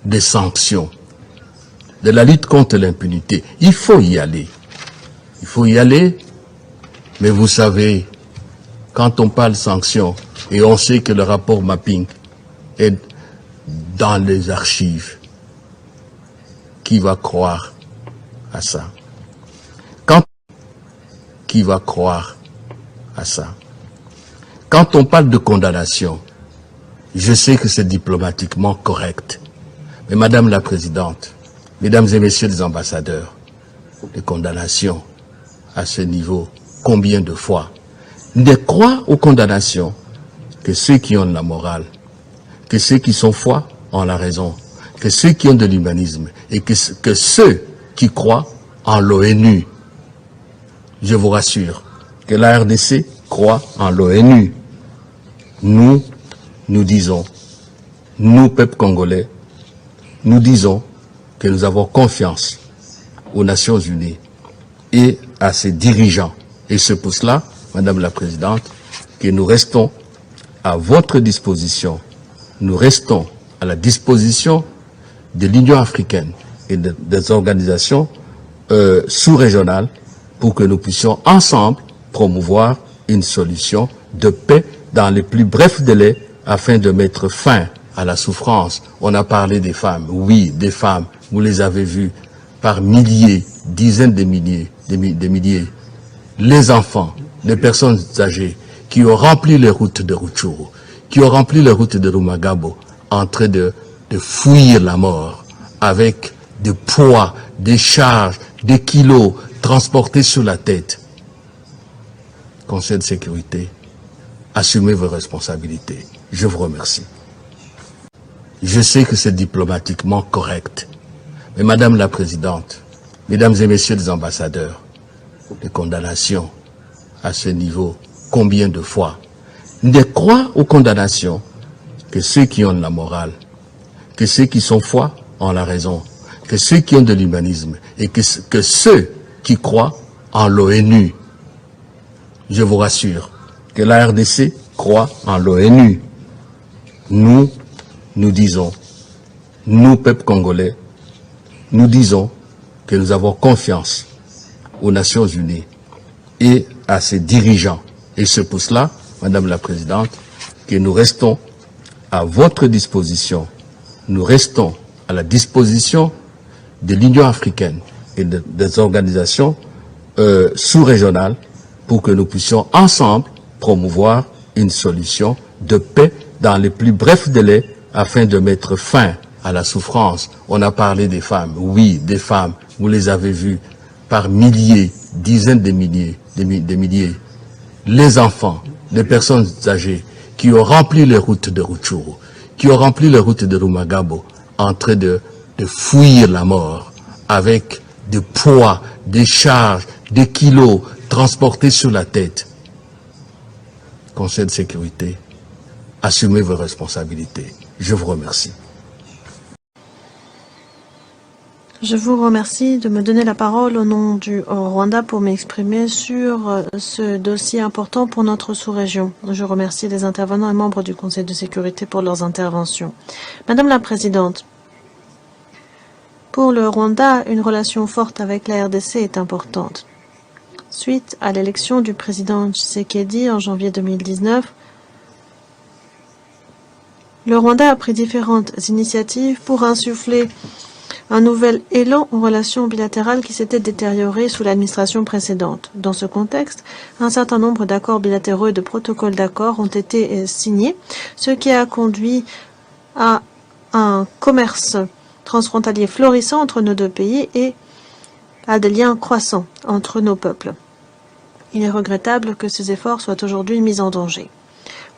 des sanctions, de la lutte contre l'impunité. Il faut y aller. Il faut y aller, mais vous savez, quand on parle sanctions, et on sait que le rapport mapping est dans les archives, qui va croire à ça? Qui va croire à ça? Quand on parle de condamnation, je sais que c'est diplomatiquement correct. Mais Madame la Présidente, Mesdames et Messieurs les ambassadeurs, les condamnations à ce niveau, combien de fois? Ne croient aux condamnations que ceux qui ont de la morale, que ceux qui sont foi ont la raison, que ceux qui ont de l'humanisme et que ceux qui croient en l'ONU. Je vous rassure que la RDC croit en l'ONU. Nous disons, nous, peuple congolais, nous disons que nous avons confiance aux Nations Unies et à ses dirigeants. Et c'est pour cela, Madame la Présidente, que nous restons à votre disposition. Nous restons à la disposition de l'Union africaine et des organisations sous-régionales pour que nous puissions ensemble promouvoir une solution de paix dans les plus brefs délais afin de mettre fin à la souffrance. On a parlé des femmes, oui, des femmes, vous les avez vues par milliers, dizaines de milliers, des milliers. Les enfants, les personnes âgées qui ont rempli les routes de Rutshuru, qui ont rempli les routes de Rumagabo, en train de fuir la mort avec des poids, des charges, des kilos transportés sur la tête. Conseil de sécurité, assumez vos responsabilités. Je vous remercie. Je sais que c'est diplomatiquement correct. Mais Madame la Présidente, Mesdames et Messieurs les ambassadeurs, les condamnations à ce niveau, combien de fois? Ne croient aux condamnations que ceux qui ont de la morale, que ceux qui sont foi ont la raison, que ceux qui ont de l'humanisme et que ceux qui croient en l'ONU. Je vous rassure que la RDC croit en l'ONU. Nous disons, nous, peuple congolais, nous disons que nous avons confiance aux Nations Unies et à ses dirigeants. Et c'est pour cela, Madame la Présidente, que nous restons à votre disposition. Nous restons à la disposition de l'Union africaine et des organisations sous-régionales pour que nous puissions ensemble promouvoir une solution de paix dans les plus brefs délais afin de mettre fin à la souffrance. On a parlé des femmes, oui, des femmes, vous les avez vues par milliers, dizaines de milliers, des milliers. Les enfants, les personnes âgées qui ont rempli les routes de Rutshuru, qui ont rempli les routes de Rumagabo, en train de fuir la mort avec des poids, des charges, des kilos transportés sur la tête. Conseil de sécurité, assumez vos responsabilités. Je vous remercie. Je vous remercie de me donner la parole au nom du Rwanda pour m'exprimer sur ce dossier important pour notre sous-région. Je remercie les intervenants et membres du Conseil de sécurité pour leurs interventions. Madame la Présidente, pour le Rwanda, une relation forte avec la RDC est importante. Suite à l'élection du président Tshisekedi en janvier 2019, le Rwanda a pris différentes initiatives pour insuffler un nouvel élan aux relations bilatérales qui s'étaient détériorées sous l'administration précédente. Dans ce contexte, un certain nombre d'accords bilatéraux et de protocoles d'accords ont été signés, ce qui a conduit à un commerce transfrontalier florissant entre nos deux pays et à des liens croissants entre nos peuples. Il est regrettable que ces efforts soient aujourd'hui mis en danger.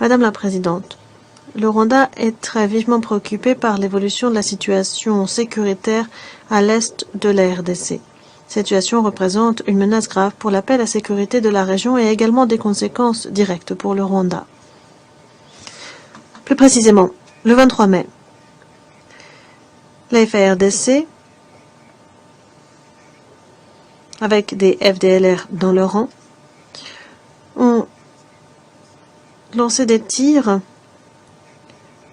Madame la Présidente, le Rwanda est très vivement préoccupé par l'évolution de la situation sécuritaire à l'est de la RDC. Cette situation représente une menace grave pour la paix et la sécurité de la région et également des conséquences directes pour le Rwanda. Plus précisément, le 23 mai, la FARDC, avec des FDLR dans leur rang, ont lancé des tirs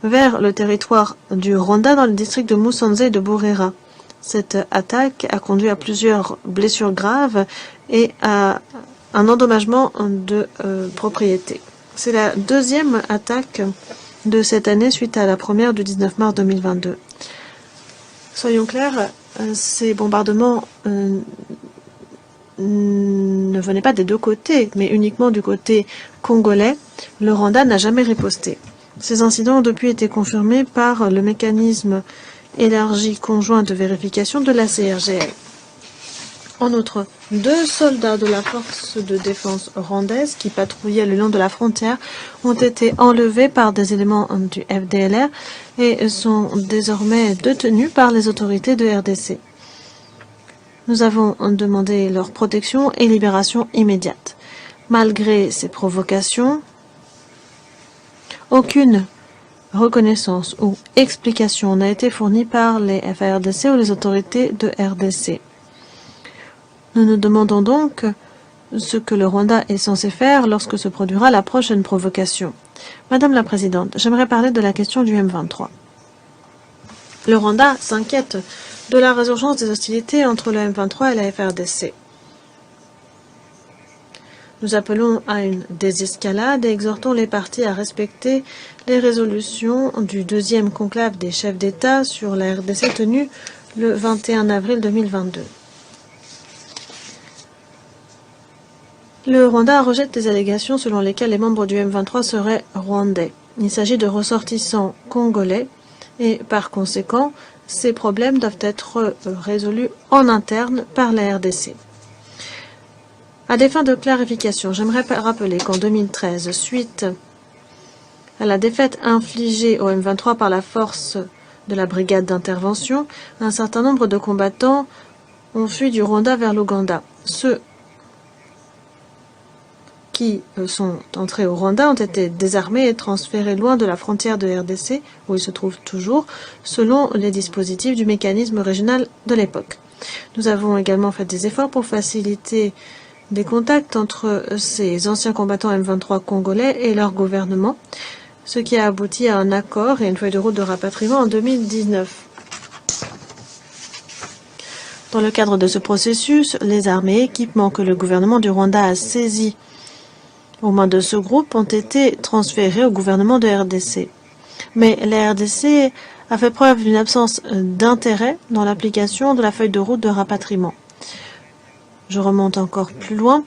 vers le territoire du Rwanda dans le district de Musanze et de Burera. Cette attaque a conduit à plusieurs blessures graves et à un endommagement de propriété. C'est la deuxième attaque de cette année suite à la première du 19 mars 2022. Soyons clairs, ces bombardements ne venaient pas des deux côtés, mais uniquement du côté congolais. Le Rwanda n'a jamais riposté. Ces incidents ont depuis été confirmés par le mécanisme élargi conjoint de vérification de la CRGL. En outre, 2 soldats de la force de défense rwandaise qui patrouillaient le long de la frontière ont été enlevés par des éléments du FDLR et sont désormais détenus par les autorités de RDC. Nous avons demandé leur protection et libération immédiate. Malgré ces provocations, aucune reconnaissance ou explication n'a été fournie par les FARDC ou les autorités de RDC. Nous nous demandons donc ce que le Rwanda est censé faire lorsque se produira la prochaine provocation. Madame la Présidente, j'aimerais parler de la question du M23. Le Rwanda s'inquiète de la résurgence des hostilités entre le M23 et la FARDC. Nous appelons à une désescalade et exhortons les parties à respecter les résolutions du deuxième conclave des chefs d'État sur la RDC tenu le 21 avril 2022. Le Rwanda rejette des allégations selon lesquelles les membres du M23 seraient rwandais. Il s'agit de ressortissants congolais et par conséquent, ces problèmes doivent être résolus en interne par la RDC. À des fins de clarification, j'aimerais rappeler qu'en 2013, suite à la défaite infligée au M23 par la force de la brigade d'intervention, un certain nombre de combattants ont fui du Rwanda vers l'Ouganda. Ceux qui sont entrés au Rwanda ont été désarmés et transférés loin de la frontière de RDC, où ils se trouvent toujours, selon les dispositifs du mécanisme régional de l'époque. Nous avons également fait des efforts pour faciliter des contacts entre ces anciens combattants M23 congolais et leur gouvernement, ce qui a abouti à un accord et une feuille de route de rapatriement en 2019. Dans le cadre de ce processus, les armées et équipements que le gouvernement du Rwanda a saisis au moins de ce groupe ont été transférés au gouvernement de RDC. Mais la RDC a fait preuve d'une absence d'intérêt dans l'application de la feuille de route de rapatriement. Je remonte encore plus loin.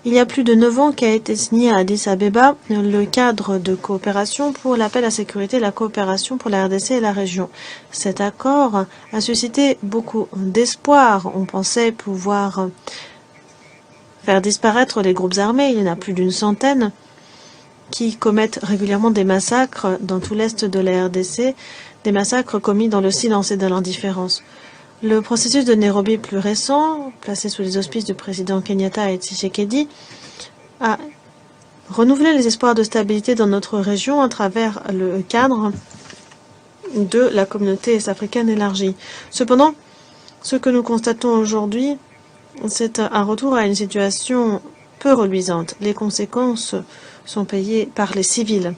Il y a plus de 9 ans qu'a été signé à Addis Abeba le cadre de coopération pour la paix, la sécurité et la coopération pour la RDC et la région. Cet accord a suscité beaucoup d'espoir. On pensait pouvoir faire disparaître les groupes armés. Il y en a plus d'une centaine qui commettent régulièrement des massacres dans tout l'est de la RDC, des massacres commis dans le silence et dans l'indifférence. Le processus de Nairobi plus récent, placé sous les auspices du président Kenyatta et Tshisekedi, a renouvelé les espoirs de stabilité dans notre région à travers le cadre de la communauté est-africaine élargie. Cependant, ce que nous constatons aujourd'hui, c'est un retour à une situation peu reluisante. Les conséquences sont payées par les civils.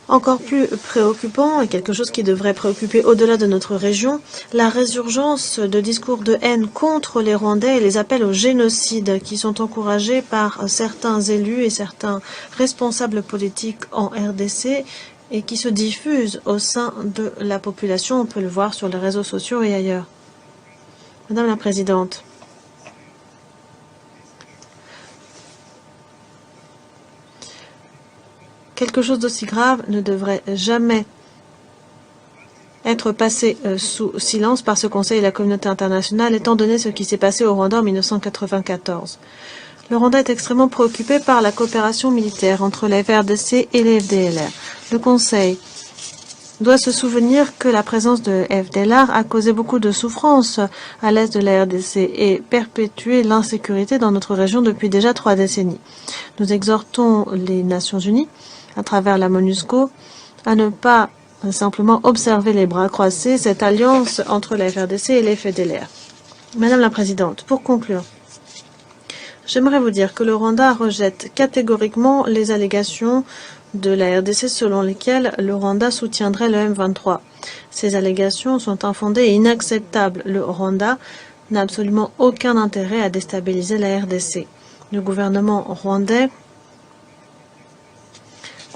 Encore plus préoccupant, et quelque chose qui devrait préoccuper au-delà de notre région, la résurgence de discours de haine contre les Rwandais et les appels au génocide qui sont encouragés par certains élus et certains responsables politiques en RDC et qui se diffusent au sein de la population. On peut le voir sur les réseaux sociaux et ailleurs. Madame la Présidente, quelque chose d'aussi grave ne devrait jamais être passé sous silence par ce Conseil et la communauté internationale, étant donné ce qui s'est passé au Rwanda en 1994. Le Rwanda est extrêmement préoccupé par la coopération militaire entre la FARDC et les FDLR. Le Conseil doit se souvenir que la présence de FDLR a causé beaucoup de souffrances à l'est de la RDC et perpétué l'insécurité dans notre région depuis déjà 3 décennies. Nous exhortons les Nations Unies, à travers la MONUSCO, à ne pas simplement observer les bras croisés cette alliance entre la FARDC et les FDLR. Madame la Présidente, pour conclure, J'aimerais vous dire que le Rwanda rejette catégoriquement les allégations de la RDC selon lesquelles le Rwanda soutiendrait le M23. Ces allégations sont infondées et inacceptables. Le Rwanda n'a absolument aucun intérêt à déstabiliser la RDC. Le gouvernement rwandais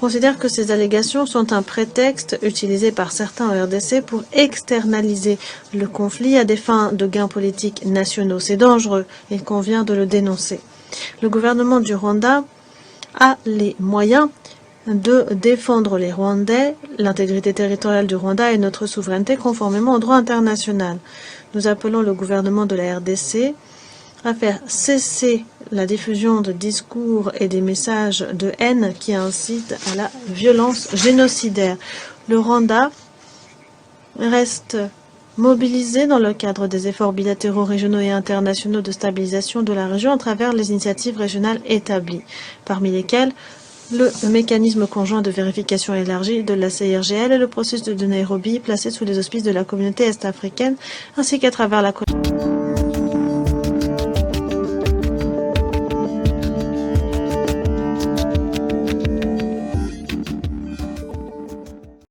considère que ces allégations sont un prétexte utilisé par certains en RDC pour externaliser le conflit à des fins de gains politiques nationaux. C'est dangereux, il convient de le dénoncer. Le gouvernement du Rwanda a les moyens de défendre les Rwandais, l'intégrité territoriale du Rwanda et notre souveraineté conformément au droit international. Nous appelons le gouvernement de la RDC à faire cesser la diffusion de discours et des messages de haine qui incitent à la violence génocidaire. Le Rwanda reste mobilisé dans le cadre des efforts bilatéraux, régionaux et internationaux de stabilisation de la région à travers les initiatives régionales établies, parmi lesquelles le mécanisme conjoint de vérification élargie de la CIRGL et le processus de Nairobi placé sous les auspices de la communauté est-africaine, ainsi qu'à travers la